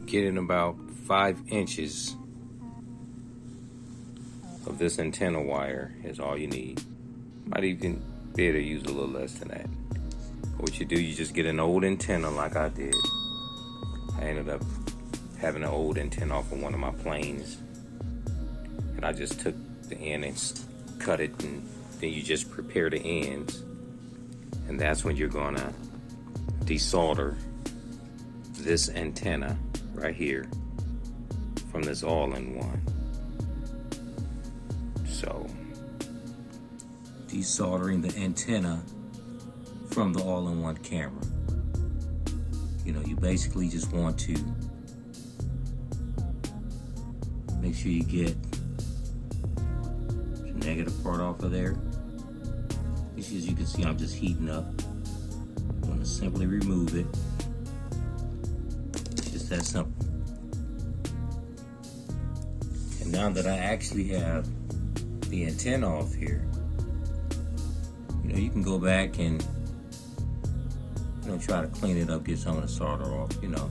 getting about 5 inches of this antenna wire is all you need. Might even be able to use a little less than that. What you do, you just get an old antenna like I did. I ended up having an old antenna off of one of my planes, and I just took the end and cut it, and then you just prepare the ends, and that's when you're gonna desolder this antenna right here from this all-in-one. So desoldering the antenna from the all-in-one camera. You know, you basically just want to make sure you get the negative part off of there. As you can see, I'm just heating up. I'm going to simply remove it. It's just that simple. And now that I actually have the antenna off here, you know, you can go back and, you know, try to clean it up, get some of the solder off, you know.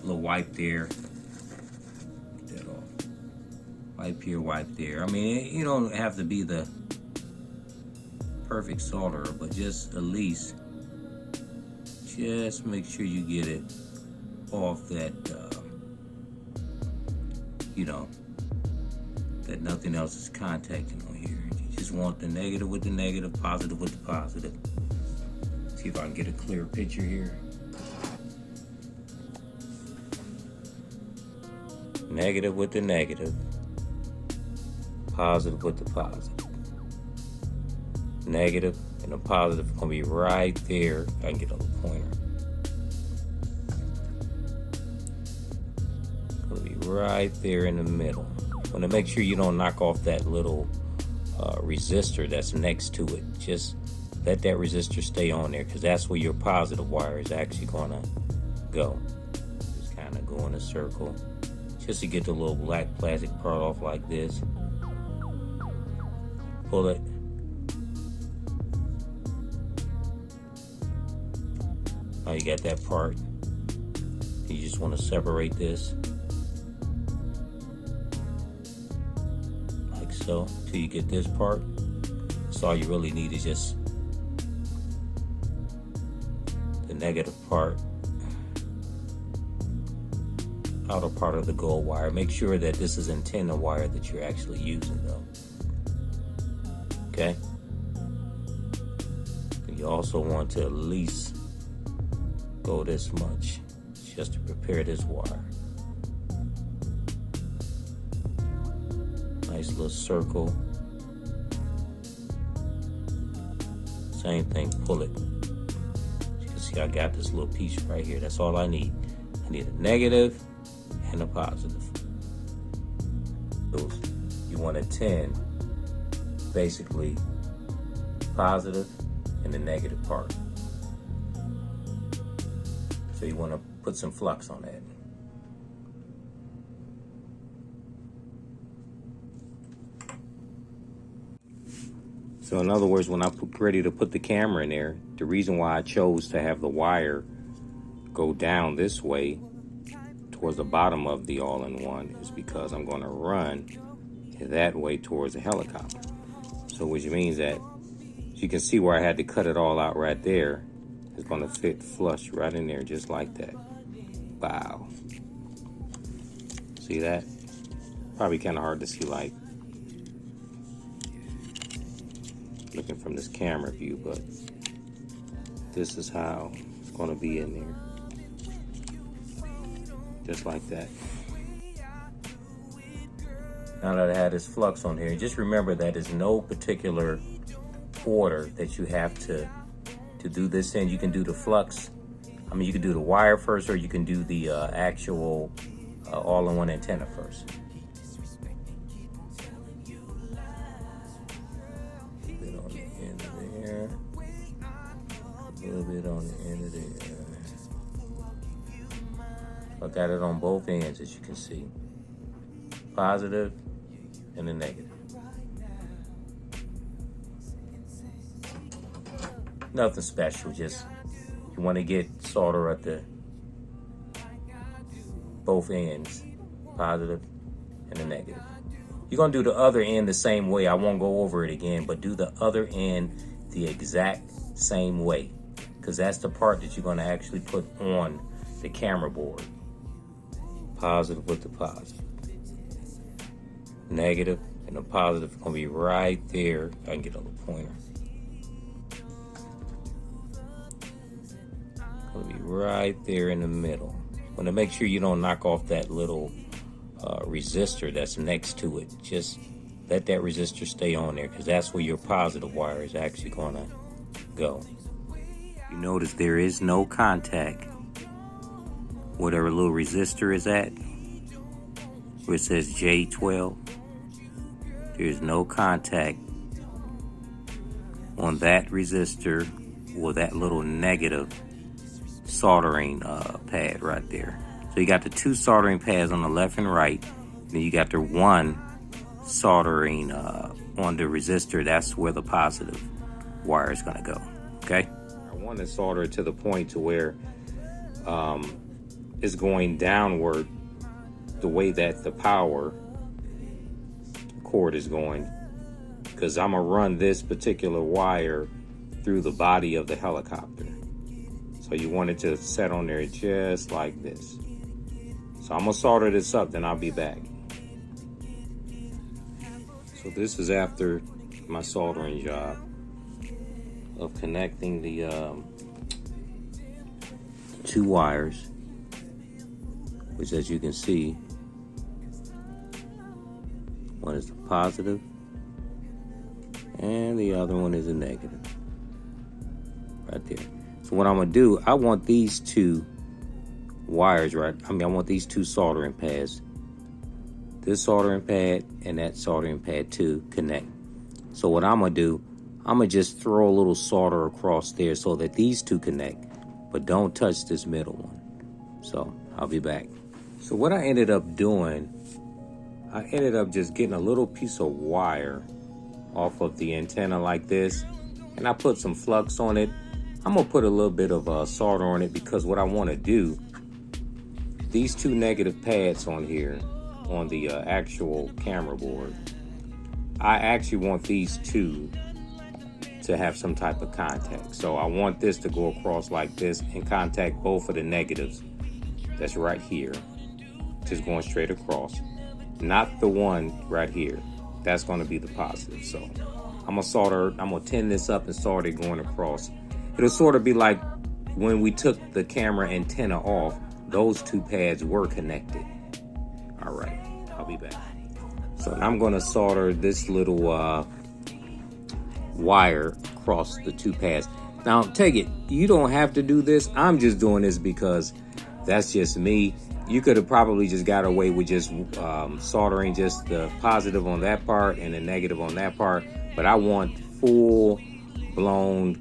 A little wipe there. Get that off. Wipe here, wipe there. I mean, you don't have to be the perfect solderer, but just at least just make sure you get it off that, you know, that nothing else is contacting on here. You just want the negative with the negative, positive with the positive. See if I can get a clear picture here. Negative with the negative, positive with the positive. Negative and the positive are gonna be right there. I can get a little pointer. Gonna be right there in the middle. Want to make sure you don't knock off that little resistor that's next to it. Just let that resistor stay on there, because that's where your positive wire is actually gonna go. Just kind of go in a circle, just to get the little black plastic part off like this. Pull it. Now you got that part. You just want to separate this like so till you get this part. That's all you really need, is just the negative part, outer part of the gold wire. Make sure that this is antenna wire that you're actually using though. Okay? And you also want to at least go this much just to prepare this wire. Nice little circle. Same thing, pull it. You can see I got this little piece right here. That's all I need. I need a negative and a positive. You want a 10, basically positive and the negative part. So you want to put some flux on that. So in other words, when I get ready to put the camera in there, the reason why I chose to have the wire go down this way towards the bottom of the all-in-one is because I'm going to run that way towards the helicopter. So which means that you can see where I had to cut it all out right there. It's going to fit flush right in there just like that. Wow. See that? Probably kind of hard to see like looking from this camera view, but this is how it's going to be in there. Just like that. Now that I had this flux on here, just remember that there's no particular order that you have to do this in. You can do the flux. I mean, you can do the wire first, or you can do the actual all-in-one antenna first. A bit on the end of there. A little bit on the end of there. I got it on both ends, as you can see. Positive and the negative. Nothing special, just you want to get solder at the both ends, positive and the negative. You're gonna do the other end the same way. I won't go over it again, but do the other end the exact same way, because that's the part that you're gonna actually put on the camera board. Positive with the positive. Negative and the positive gonna be right there. I can get a little pointer. Gonna be right there in the middle. Want to make sure you don't knock off that little resistor that's next to it. Just let that resistor stay on there, because that's where your positive wire is actually gonna go. You notice there is no contact. Whatever little resistor is at, where it says J12, there's no contact on that resistor or that little negative soldering pad right there. So you got the two soldering pads on the left and right, then you got the one soldering on the resistor. That's where the positive wire is going to go. Okay, I want to solder it to the point to where it's going downward the way that the power cord is going, because I'm gonna run this particular wire through the body of the helicopter. So you want it to set on there just like this. So I'm gonna solder this up, then I'll be back. So this is after my soldering job of connecting the two wires, which, as you can see, one is the positive and the other one is a negative right there. So what I'm gonna do, I want these two wires, I want these two soldering pads, this soldering pad and that soldering pad, to connect. So what I'm gonna do, I'm gonna just throw a little solder across there so that these two connect, but don't touch this middle one. So I'll be back. So what I ended up doing, I ended up just getting a little piece of wire off of the antenna like this, and I put some flux on it. I'm gonna put a little bit of solder on it, because what I want to do, these two negative pads on here on the actual camera board, I actually want these two to have some type of contact. So I want this to go across like this and contact both of the negatives that's right here, just going straight across, not the one right here. That's going to be the positive. So I'm gonna tin this up and solder it going across. It'll sort of be like when we took the camera antenna off, those two pads were connected. All right, I'll be back. So I'm going to solder this little wire across the two pads. Now take it, you don't have to do this. I'm just doing this because that's just me. You could have probably just got away with just soldering just the positive on that part and the negative on that part, but I want full blown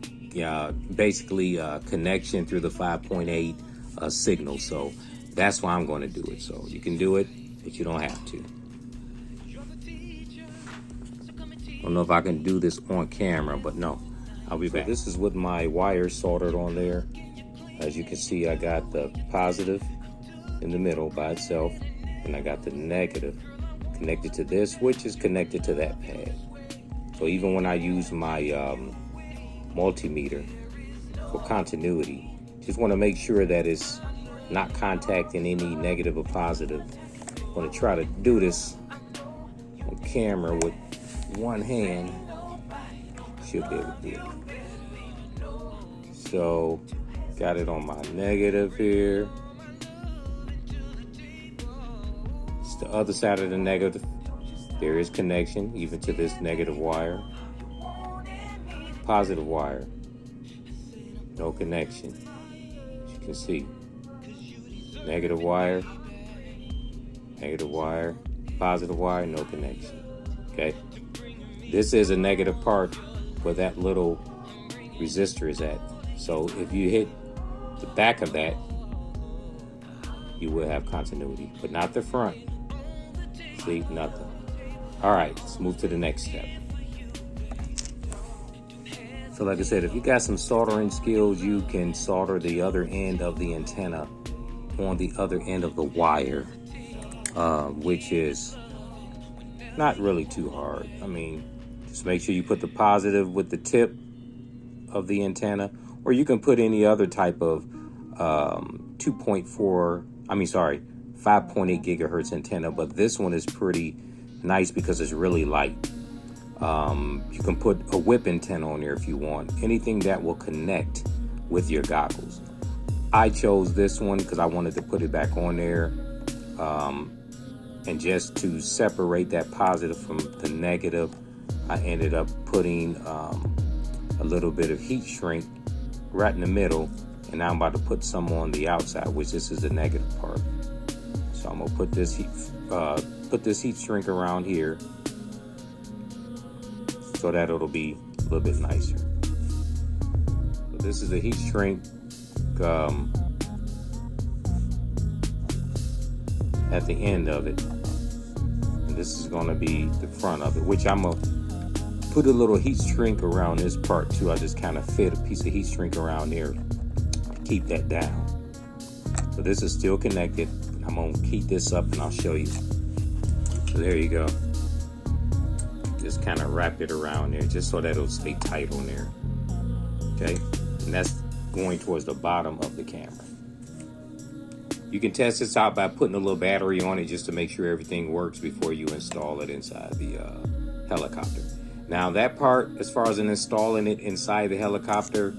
basically connection through the 5.8 signal. So that's why I'm going to do it. So you can do it, but you don't have to. I don't know if I can do this on camera, but no, I'll be back. This is with my wires soldered on there. As you can see, I got the positive in the middle by itself, and I got the negative connected to this, which is connected to that pad. So even when I use my multimeter for continuity, just want to make sure that it's not contacting any negative or positive. I'm going to try to do this on camera with one hand. Should be able to do it. So got it on my negative here. It's the other side of the negative. There is connection even to this negative wire. Positive wire, no connection. As you can see, negative wire, positive wire, no connection. Okay, this is a negative part where that little resistor is at. So if you hit the back of that, you will have continuity, but not the front. See, nothing. All right, let's move to the next step. So like I said, if you got some soldering skills, you can solder the other end of the antenna on the other end of the wire, which is not really too hard. I mean, just make sure you put the positive with the tip of the antenna, or you can put any other type of 5.8 gigahertz antenna, but this one is pretty nice because it's really light. You can put a whip antenna on there if you want, anything that will connect with your goggles. I chose this one because I wanted to put it back on there, and just to separate that positive from the negative, I ended up putting a little bit of heat shrink right in the middle, and now I'm about to put some on the outside, which this is the negative part. So I'm gonna put this heat shrink around here so that it'll be a little bit nicer. So this is the heat shrink at the end of it, and this is gonna be the front of it, which I'm gonna put a little heat shrink around this part too. I just kind of fit a piece of heat shrink around there to keep that down. So this is still connected. I'm gonna keep this up and I'll show you. So there you go. Just kind of wrap it around there just so that it'll stay tight on there. Okay, and that's going towards the bottom of the camera. You can test this out by putting a little battery on it just to make sure everything works before you install it inside the helicopter. Now that part, as far as installing it inside the helicopter,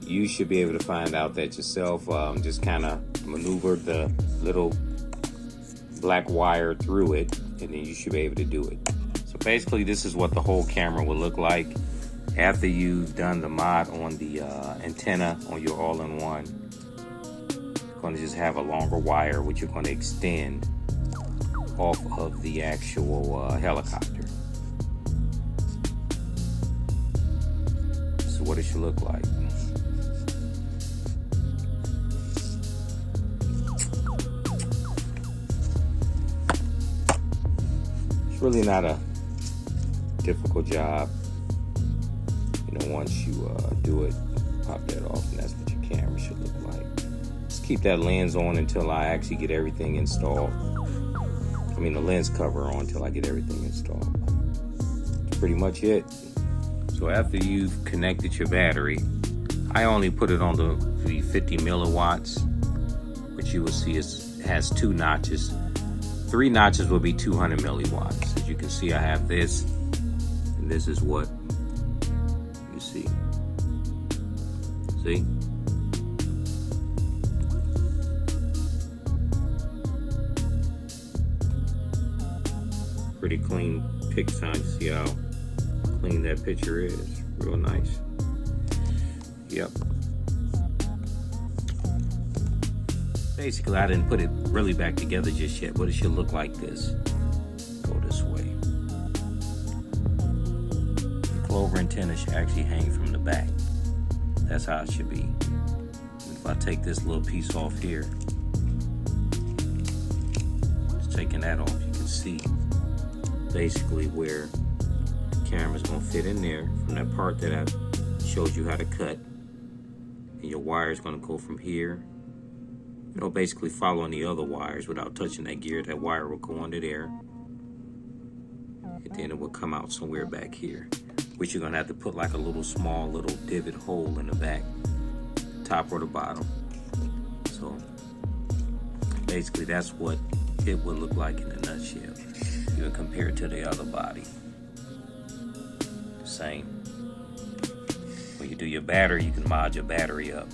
you should be able to find out that yourself. Just kind of maneuver the little black wire through it, and then you should be able to do it. So basically this is what the whole camera will look like after you've done the mod on the antenna on your all-in-one. You're going to just have a longer wire which you're going to extend off of the actual helicopter. So what it should look like. It's really not a difficult job. You know, once you do it, pop that off, and that's what your camera should look like. Just keep that lens on until I actually get everything installed. I mean, the lens cover on until I get everything installed. That's pretty much it. So after you've connected your battery, I only put it on the 50 milliwatts, which you will see has 2 notches. 3 notches will be 200 milliwatts. As you can see, I have this, and this is what you see. See? Pretty clean pic sign. See how clean that picture is? Real nice. Yep. Basically, I didn't put it really back together just yet, but it should look like this. Go this way. The clover antenna should actually hang from the back. That's how it should be. If I take this little piece off here, just taking that off, you can see basically where the camera's gonna fit in there from that part that I showed you how to cut. And your wire is gonna go from here, you know, basically following the other wires without touching that gear. That wire will go under there, and then it will come out somewhere back here, which you're gonna have to put like a little small little divot hole in the back, top or the bottom. So basically that's what it would look like in a nutshell. You can compare it to the other body. Same. When you do your battery, you can mod your battery up.